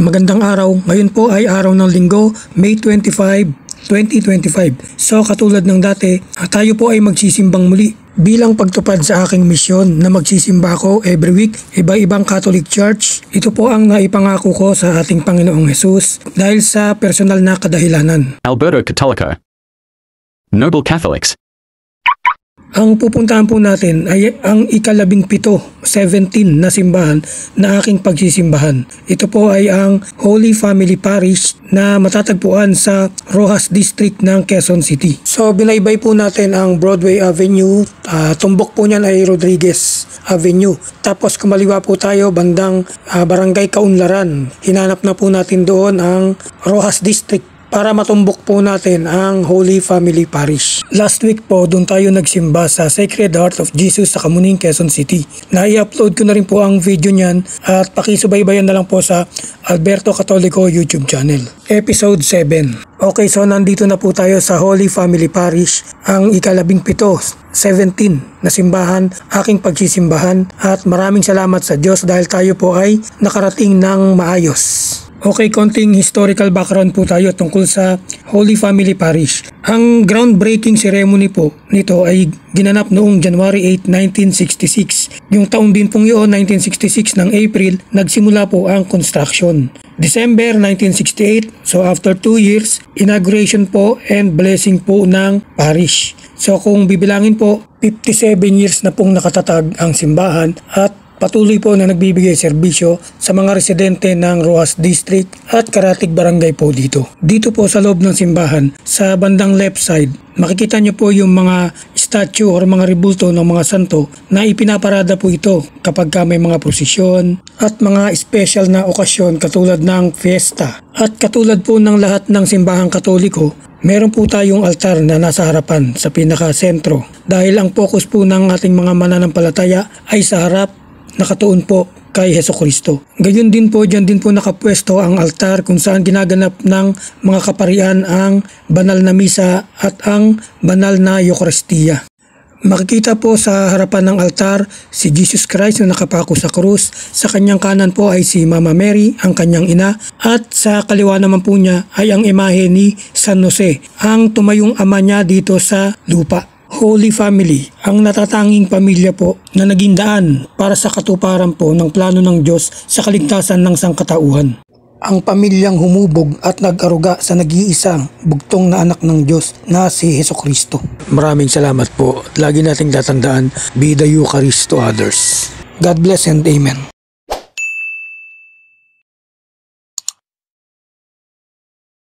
Magandang araw. Ngayon po ay araw ng Linggo, May 25, 2025. So katulad ng dati, tayo po ay magsisimbang muli. Bilang pagtupad sa aking misyon na magsisimba ako every week, iba-ibang Catholic Church, ito po ang naipangako ko sa ating Panginoong Hesus dahil sa personal na kadahilanan. Alberto Católico. Noble Catholics. Ang pupuntahan po natin ay ang ika-17 na simbahan na aking pagsisimbahan. Ito po ay ang Holy Family Parish na matatagpuan sa Roxas District ng Quezon City. So binaybay po natin ang Broadway Avenue, tumbok po niyan ay Rodriguez Avenue. Tapos kumaliwa po tayo bandang Barangay Kaunlaran. Hinanap na po natin doon ang Roxas District para matumbok po natin ang Holy Family Parish. Last week po, doon tayo nagsimba sa Sacred Heart of Jesus sa Kamuning, Quezon City. Na-i-upload ko na rin po ang video niyan at pakisubaybayan na lang po sa Alberto Católico YouTube channel. Episode 7. Okay, so nandito na po tayo sa Holy Family Parish, ang ika-17 na simbahan, aking pagsisimbahan, at maraming salamat sa Diyos dahil tayo po ay nakarating ng maayos. Okay, konting historical background po tayo tungkol sa Holy Family Parish. Ang groundbreaking ceremony po nito ay ginanap noong January 8, 1966. Yung taon din pong yun, 1966 ng April, nagsimula po ang construction. December 1968, so after 2 years, inauguration po and blessing po ng parish. So kung bibilangin po, 57 years na pong nakatatag ang simbahan at patuloy po na nagbibigay serbisyo sa mga residente ng Roxas District at Karatig Barangay po dito. Dito po sa loob ng simbahan, sa bandang left side, makikita nyo po yung mga statue or mga rebulto ng mga santo na ipinaparada po ito kapag may mga prosesyon at mga special na okasyon katulad ng fiesta. At katulad po ng lahat ng simbahang Katoliko, meron po tayong altar na nasa harapan sa pinaka-sentro dahil ang focus po ng ating mga mananampalataya ay sa harap, nakatuon po kay Hesukristo. Gayon din po, dyan din po nakapwesto ang altar kung saan ginaganap ng mga kaparian ang banal na misa at ang banal na Eucharistia. Makikita po sa harapan ng altar si Jesus Christ na nakapako sa krus. Sa kanyang kanan po ay si Mama Mary, ang kanyang ina, at sa kaliwa naman po niya ay ang imahe ni San Jose, ang tumayong ama niya dito sa lupa. Holy Family, ang natatanging pamilya po na naging daan para sa katuparan po ng plano ng Diyos sa kaligtasan ng sangkatauhan. Ang pamilyang humubog at nag-aruga sa nag-iisang bugtong na anak ng Diyos na si Hesukristo. Maraming salamat po. Lagi nating tatandaan, be the Eucharist to others. God bless and Amen.